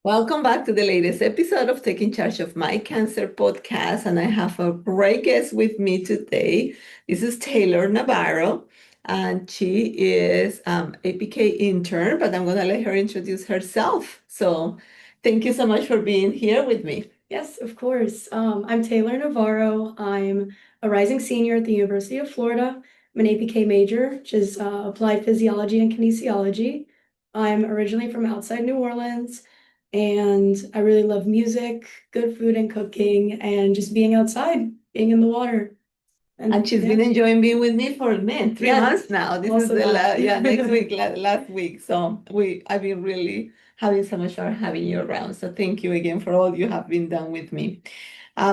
Welcome back to the latest episode of Taking Charge of My Cancer podcast. And I have a great guest with me today. This is Taylor Navarro, and she is APK intern, but I'm going to let her introduce herself. So thank you so much for being here with me. Yes, of course. I'm Taylor Navarro. I'm a rising senior at the University of Florida. I'm an APK major, which is applied physiology and kinesiology. I'm originally from outside New Orleans, and I really love music, good food and cooking, and just being outside, being in the water. And she's been Yeah, enjoying being with me for man, 3 months now. This is also the that. next week, last week. So I've been really having so much fun having you around. So thank you again for all you have been done with me.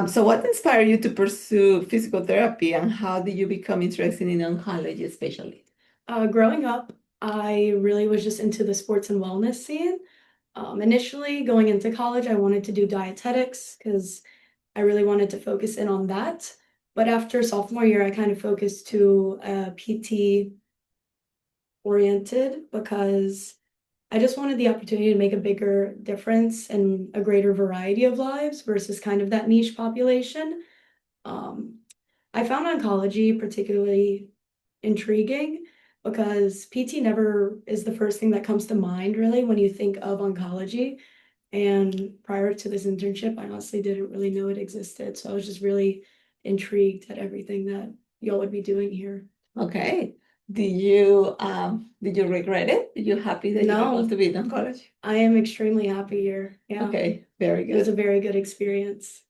So what inspired you to pursue physical therapy, and how did you become interested in oncology, especially? Growing up, I really was just into the sports and wellness scene. Initially, going into college, I wanted to do dietetics because I really wanted to focus in on that. But after sophomore year, I kind of focused to PT oriented because I just wanted the opportunity to make a bigger difference and a greater variety of lives versus kind of that niche population. Um, I found oncology particularly intriguing because PT never is the first thing that comes to mind, really, when you think of oncology. And prior to this internship, I honestly didn't really know it existed. So I was just really intrigued at everything that y'all would be doing here. Okay. Did you regret it? Are you happy that you were able No, to be in oncology? I am extremely happy here. Yeah, Okay, very it was a good. very good experience.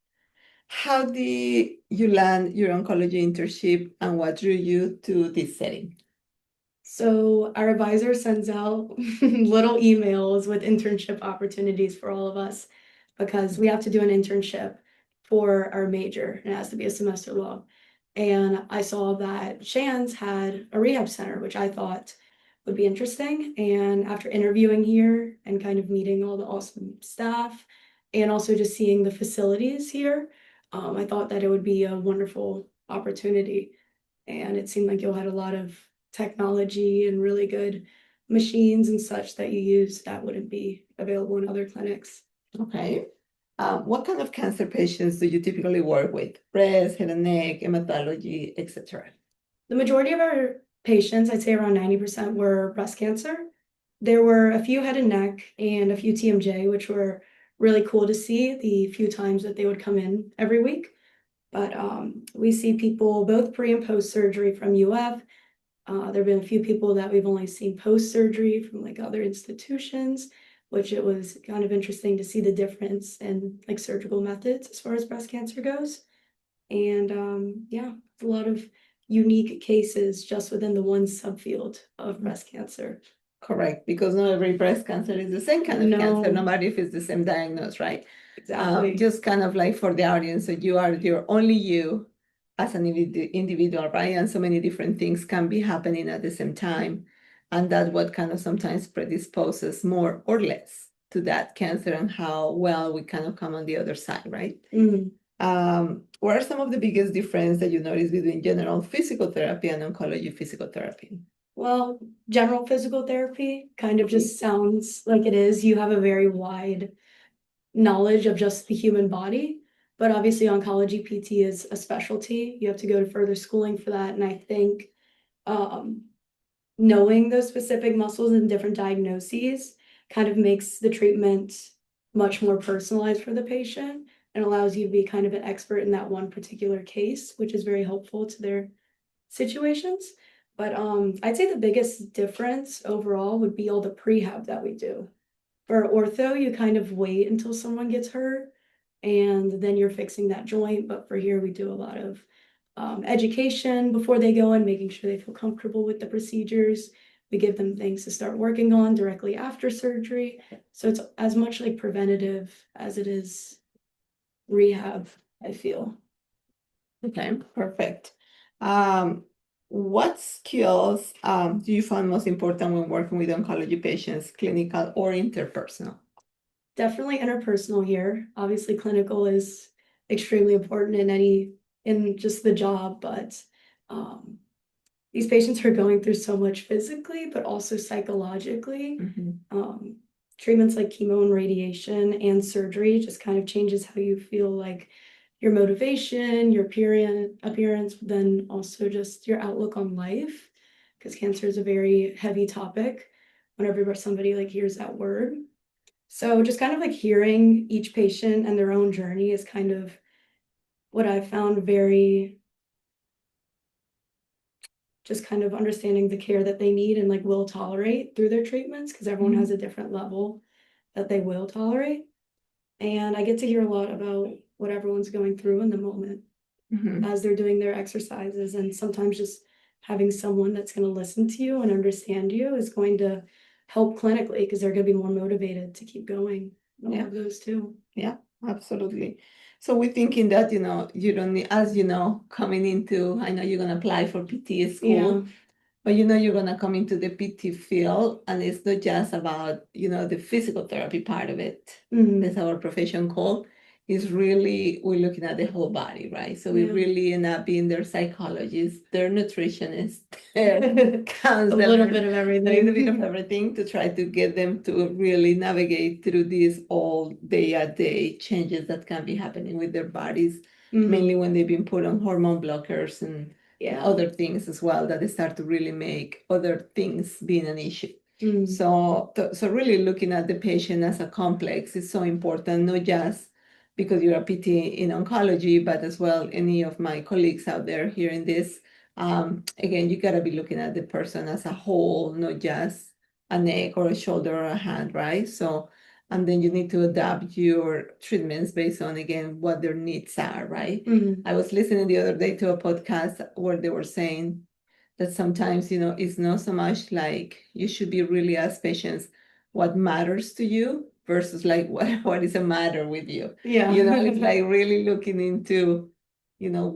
How did you land your oncology internship, and what drew you to this setting? So our advisor sends out little emails with internship opportunities for all of us because we have to do an internship for our major. It has to be a semester long. And I saw that Shands had a rehab center, which I thought would be interesting. And after interviewing here and kind of meeting all the awesome staff and also just seeing the facilities here, I thought that it would be a wonderful opportunity. And it seemed like you had a lot of technology and really good machines and such that you use that wouldn't be available in other clinics. Okay. What kind of cancer patients do you typically work with? Breast, head and neck, hematology, etc. The majority of our patients, I'd say around 90%, were breast cancer. There were a few head and neck and a few TMJ, which were really cool to see the few times that they would come in every week. But we see people both pre and post surgery from UF. There have been a few people that we've only seen post surgery from like other institutions, which it was kind of interesting to see the difference in like surgical methods as far as breast cancer goes. And yeah, it's a lot of unique cases just within the one subfield of breast cancer. Correct, because not every breast cancer is the same kind of cancer, no No, matter if it's the same diagnosis, right? exactly. Just kind of like for the audience, so you are your only you as an individual, right? And so many different things can be happening at the same time. And that's what kind of sometimes predisposes more or less to that cancer, and how well we kind of come on the other side, right? Mhm. What are some of the biggest difference that you notice between general physical therapy and oncology physical therapy? Well, general physical therapy kind of Okay. just sounds like it is. You have a very wide knowledge of just the human body. But obviously, oncology PT is a specialty. You have to go to further schooling for that. And I think um, knowing those specific muscles and different diagnoses kind of makes the treatment much more personalized for the patient and allows you to be kind of an expert in that one particular case, which is very helpful to their situations. But I'd say the biggest difference overall would be all the prehab that we do. For ortho, you kind of wait until someone gets hurt and then you're fixing that joint. But for here, we do a lot of education before they go in, making sure they feel comfortable with the procedures. We give them things to start working on directly after surgery. So it's as much like preventative as it is rehab, I feel. Okay, perfect. Um, what skills do you find most important when working with oncology patients, clinical or interpersonal? Definitely interpersonal here. Obviously, clinical is extremely important in just the job, but um, these patients are going through so much physically, but also psychologically. Mhm. Um, treatments like chemo and radiation and surgery just kind of changes how you feel, like your motivation, your appearance, but then also just your outlook on life, because cancer is a very heavy topic whenever somebody like hears that word. So just kind of like hearing each patient and their own journey is kind of what I found very just kind of understanding the care that they need and like will tolerate through their treatments, because everyone has a different level that they will tolerate. And I get to hear a lot about what everyone's going through in the moment Mhm. as they're doing their exercises. And sometimes just having someone that's going to listen to you and understand you is going to help clinically, because they're going to be more motivated to keep going. All Yeah. of those too. Yeah, absolutely. So we're thinking that, you don't need, as you know, coming into, I know you're going to apply for PT school, Yeah. but you're going to come into the PT field, and it's not just about, the physical therapy part of it. That's Mhm. our profession called. Is really, we're looking at the whole body, right? So we Yeah. really end up being their psychologists, their nutritionists, their A counselor, little bit of a little bit of everything. everything to try to get them to really navigate through these all day-a-day changes that can be happening with their bodies, mainly Mhm. when they've been put on hormone blockers and Yeah. other things as well, that they start to really make other things being an issue. Mhm. So really looking at the patient as a complex is so important, not just because you're a PT in oncology, but as well any of my colleagues out there hearing this. Again, you gotta be looking at the person as a whole, not just a neck or a shoulder or a hand, right? So, and then you need to adapt your treatments based on, again, what their needs are, right? Mhm. I was listening the other day to a podcast where they were saying that sometimes, it's not so much like you should be really ask patients what matters to you versus like what is the matter with you. Yeah. It's like really looking into,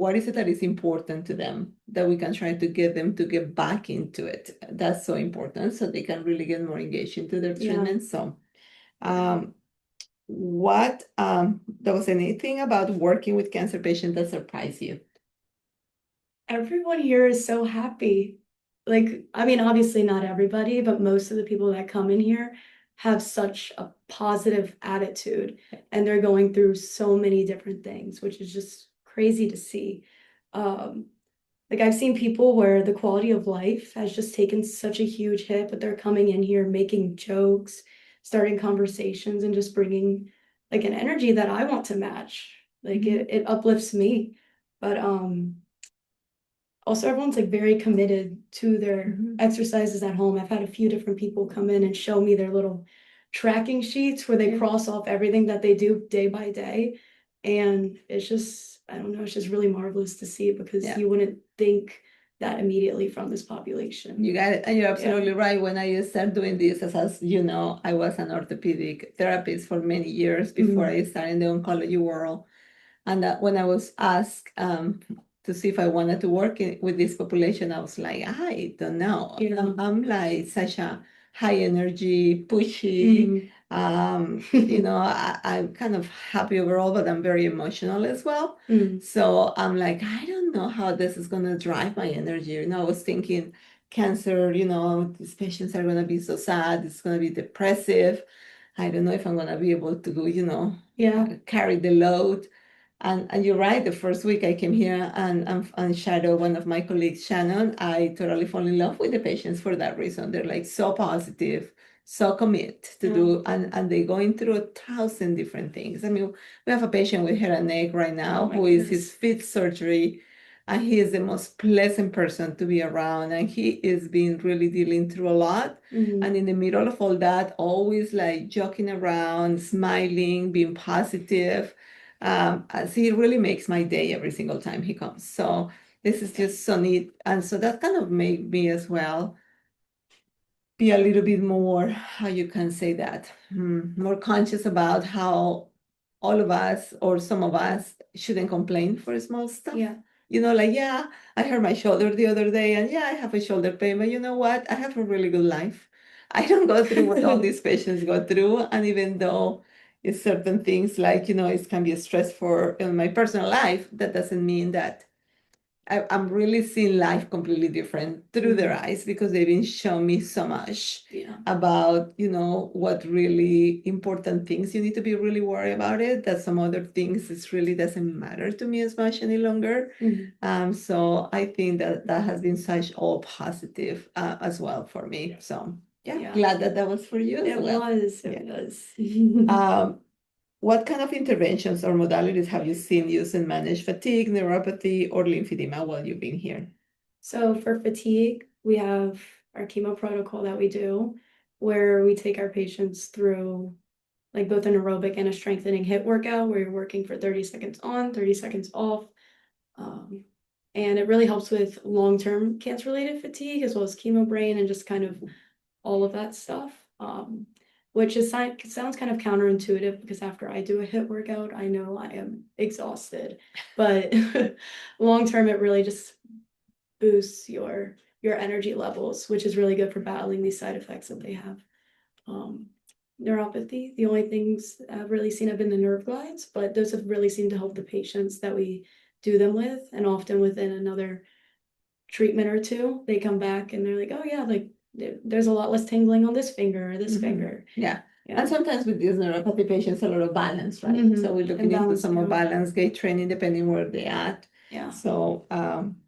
what is it that is important to them that we can try to get them to get back into it. That's so important so they can really get more engaged into their Yeah. treatment. So, there was anything about working with cancer patients that surprised you? Everyone here is so happy. Like, I mean, obviously not everybody, but most of the people that come in here have such a positive attitude, and they're going through so many different things, which is just crazy to see. Um, like I've seen people where the quality of life has just taken such a huge hit, but they're coming in here making jokes, starting conversations, and just bringing like an energy that I want to match. Like it uplifts me. But also everyone's like very committed to their exercises at home. I've had a few different people come in and show me their little tracking sheets where they Yeah. cross off everything that they do day by day. And it's just, I don't know, it's just really marvelous to see it, because Yeah. you wouldn't think that immediately from this population. You got it. And you're Yeah. absolutely right. When I started doing this, as you know, I was an orthopedic therapist for many years before I started in the oncology world. And when I was asked to see if I wanted to work with this population, I was like, I don't know. Yeah. I'm like such a high energy, pushy. I'm kind of happy overall, but I'm very emotional as well. So I'm like, I don't know how this is going to drive my energy. I was thinking cancer, these patients are going to be so sad. It's going to be depressive. I don't know if I'm going to be able to, Yeah. carry the load. And you're right, the first week I came here and shadow one of my colleagues, Shannon, I totally fall in love with the patients for that reason. They're like so positive, so commit to do, and they're going through 1,000 different things. I mean, we have a patient with head and neck right now who is his fifth surgery, and he is the most pleasant person to be around, and he is being really dealing through a lot. And in the middle of all that, always like joking around, smiling, being positive. So he really makes my day every single time he comes. So this is just so neat. And so that kind of made me as well be a little bit more, how you can say that, more conscious about how all of us or some of us shouldn't complain for small stuff. Yeah. Yeah, I hurt my shoulder the other day, and yeah, I have a shoulder pain, but you know what? I have a really good life. I don't go through what all these patients go through. And even though it's certain things like, it can be a stress for in my personal life, that doesn't mean that I'm really seeing life completely different through their eyes because they've been showing me so much Yeah. about, what really important things you need to be really worried about it, that some other things it really doesn't matter to me as much any longer. So I think that has been such all positive as well for me. So yeah, glad that was for you as well. It was. What kind of interventions or modalities have you seen used and manage fatigue, neuropathy, or lymphedema while you've been here? So for fatigue, we have our chemo protocol that we do, where we take our patients through like both an aerobic and a strengthening HIIT workout, where you're working for 30 seconds on, 30 seconds off. And it really helps with long-term cancer-related fatigue, as well as chemo brain and just kind of all of that stuff. Which sounds kind of counterintuitive because after I do a HIIT workout, I know I am exhausted. But long term, it really just boosts your energy levels, which is really good for battling these side effects that they have. Neuropathy, the only things I've really seen have been the nerve glides, but those have really seemed to help the patients that we do them with, and often within another treatment or two, they come back and they're like, oh yeah, like there's a lot less tingling on this finger or this finger. Yeah. And sometimes with these neuropathy patients, a lot of balance, right? So we're looking into some more balance gait training depending where they're at. Yeah. So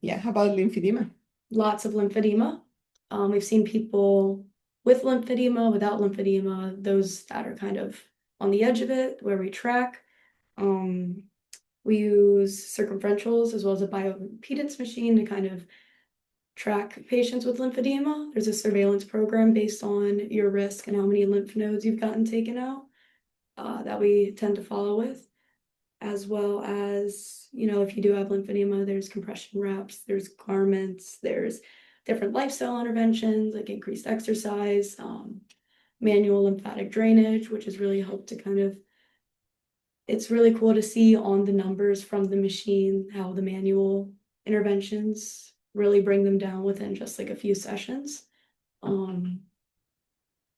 yeah, how about lymphedema? Lots of lymphedema. We've seen people with lymphedema, without lymphedema, those that are kind of on the edge of it, where we track. We use circumferentials as well as a bioimpedance machine to kind of track patients with lymphedema. There's a surveillance program based on your risk and how many lymph nodes you've gotten taken out that we tend to follow with, as well as, if you do have lymphedema, there's compression wraps, there's garments, there's different lifestyle interventions like increased exercise, manual lymphatic drainage, which has really helped to kind of, it's really cool to see on the numbers from the machine how the manual interventions really bring them down within just like a few sessions.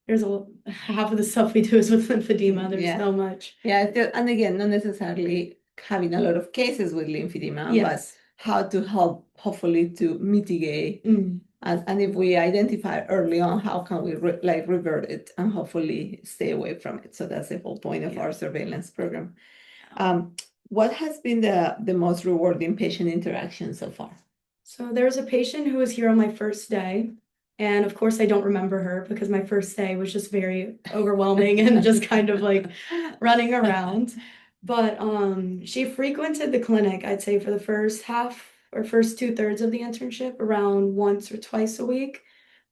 There's half of the stuff we do is with lymphedema. There's so much. Yeah, and again, not necessarily having a lot of cases with lymphedema, but how to help hopefully to mitigate. And if we identify early on, how can we revert it and hopefully stay away from it? So that's the whole point of our surveillance program. What has been the most rewarding patient interaction so far? So there was a patient who was here on my first day. And of course, I don't remember her because my first day was just very overwhelming and just kind of like running around. But she frequented the clinic, I'd say, for the first half or first 2/3 of the internship, around once or twice a week,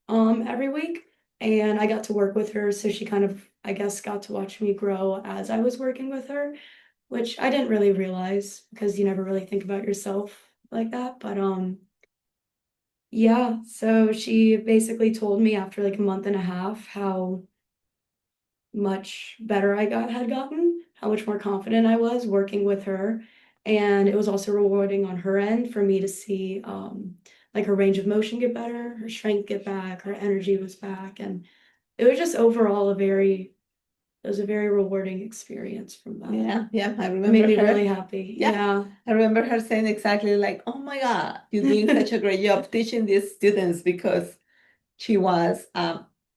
every week. And I got to work with her, so she kind of, I guess, got to watch me grow as I was working with her, which I didn't really realize because you never really think about yourself like that. But yeah, so she basically told me after like a month and a half how much better had gotten, how much more confident I was working with her. And it was also rewarding on her end for me to see like her range of motion get better, her strength get back, her energy was back. And it was just overall it was a very rewarding experience from that. Yeah, I remember. It made me really happy. Yeah. I remember her saying exactly like, oh my God, you're doing such a great job teaching these students, because she was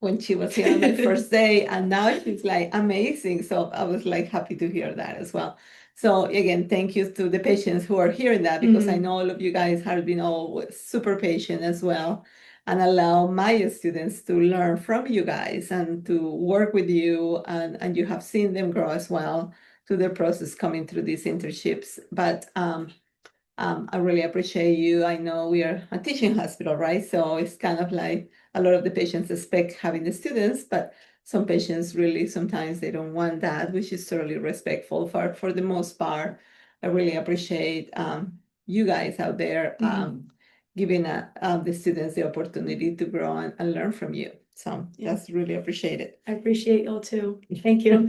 when she was here on my first day, and now she's like amazing. So I was like happy to hear that as well. So again, thank you to the patients who are hearing that, because I know all of you guys have been always super patient as well, and allow my students to learn from you guys and to work with you, and you have seen them grow as well through their process coming through these internships. But I really appreciate you. I know we are a teaching hospital, right? So it's kind of like a lot of the patients expect having the students, but some patients really sometimes they don't want that, which is totally respectful. For the most part, I really appreciate you guys out there giving the students the opportunity to grow and learn from you. So that's really appreciated. I appreciate y'all too. Thank you.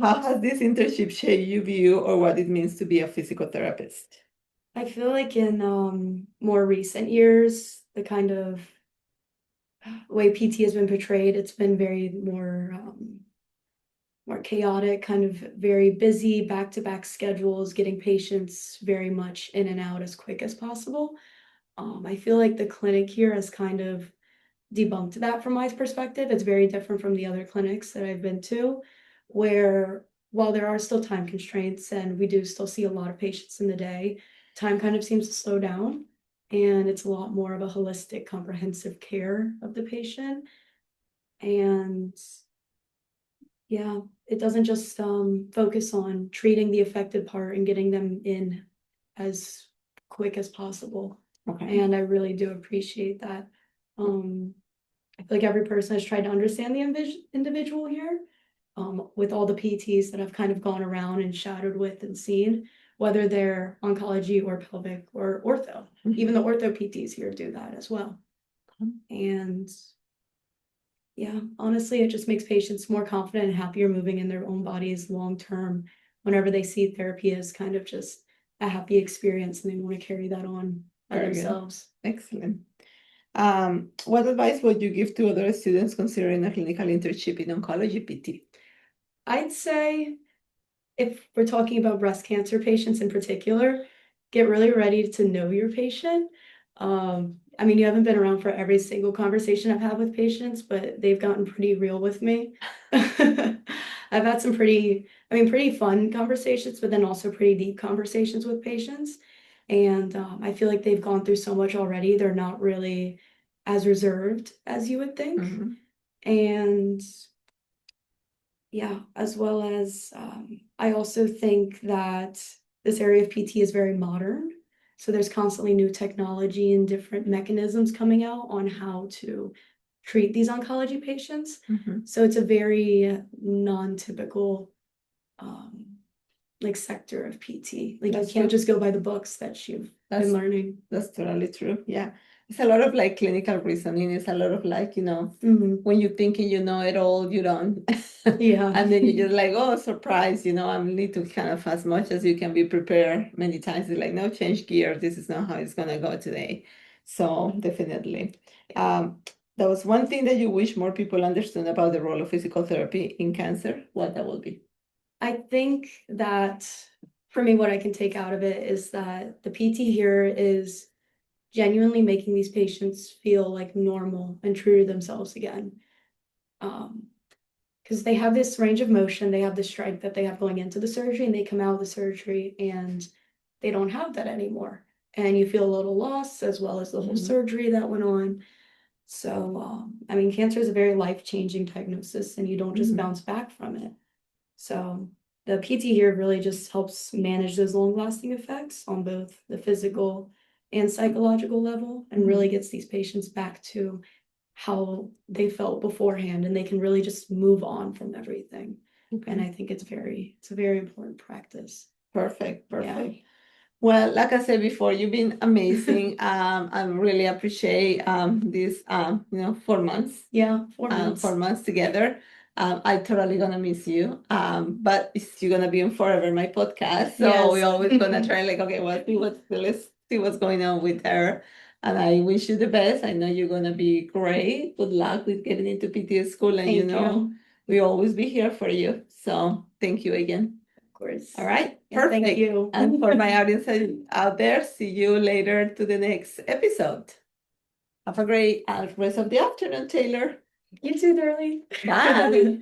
How has this internship shaped you view or what it means to be a physical therapist? I feel like in more recent years, the kind of way PT has been portrayed, it's been very more more chaotic, kind of very busy, back-to-back schedules, getting patients very much in and out as quick as possible. I feel like the clinic here has kind of debunked that from my perspective. It's very different from the other clinics that I've been to, where while there are still time constraints and we do still see a lot of patients in the day, time kind of seems to slow down and it's a lot more of a holistic, comprehensive care of the patient. And yeah, it doesn't just focus on treating the affected part and getting them in as quick as possible. Okay. And I really do appreciate that. I feel like every person has tried to understand the individual here. With all the PTs that I've kind of gone around and shadowed with and seen, whether they're oncology or pelvic or ortho. Even the ortho PTs here do that as well. And yeah, honestly, it just makes patients more confident and happier moving in their own bodies long term whenever they see therapy as kind of just a happy experience and they want to carry that on by Very good. themselves. Excellent. What advice would you give to other students considering a clinical internship in oncology PT? I'd say if we're talking about breast cancer patients in particular, get really ready to know your patient. I mean, you haven't been around for every single conversation I've had with patients, but they've gotten pretty real with me. I've had some pretty fun conversations, but then also pretty deep conversations with patients. And I feel like they've gone through so much already, they're not really as reserved as you would think. And yeah, as well as I also think that this area of PT is very modern. So there's constantly new technology and different mechanisms coming out on how to treat these oncology patients. So it's a very non-typical like sector of PT. Like That's you can't true. just go by the books that you've been learning. That's totally true. Yeah. It's a lot of like clinical reasoning. It's a lot of like, when you're thinking you know it all, you don't. Yeah. And then you're just like, oh, surprise, I need to kind of as much as you can be prepared many times. It's like, no, change gear. This is not how it's gonna go today. So definitely. That was one thing that you wish more people understood about the role of physical therapy in cancer. What that will be? I think that for me, what I can take out of it is that the PT here is genuinely making these patients feel like normal and true to themselves again. Because they have this range of motion, they have the strength that they have going into the surgery, and they come out of the surgery and they don't have that anymore. And you feel a little lost as well as the whole surgery that went on. So, I mean, cancer is a very life-changing diagnosis and you don't just bounce back from it. So the PT here really just helps manage those long-lasting effects on both the physical and psychological level and really gets these patients back to how they felt beforehand and they can really just move on from everything. And I think it's a very important practice. Perfect. Yeah. Well, like I said before, you've been amazing. I really appreciate this 4 months. Yeah, 4 months. 4 months together. I totally gonna miss you. But you're gonna be on forever my podcast. So Yes. we're always gonna try like, okay, let's see what's going on with her. And I wish you the best. I know you're gonna be great. Good luck with getting into PT school. And Thank you. we always be here for you. So thank you again. Of course. All right. Yeah, Perfect. thank you. And for my audience out there, see you later to the next episode. Have a great rest of the afternoon, Taylor. You too, Darlene. Bye.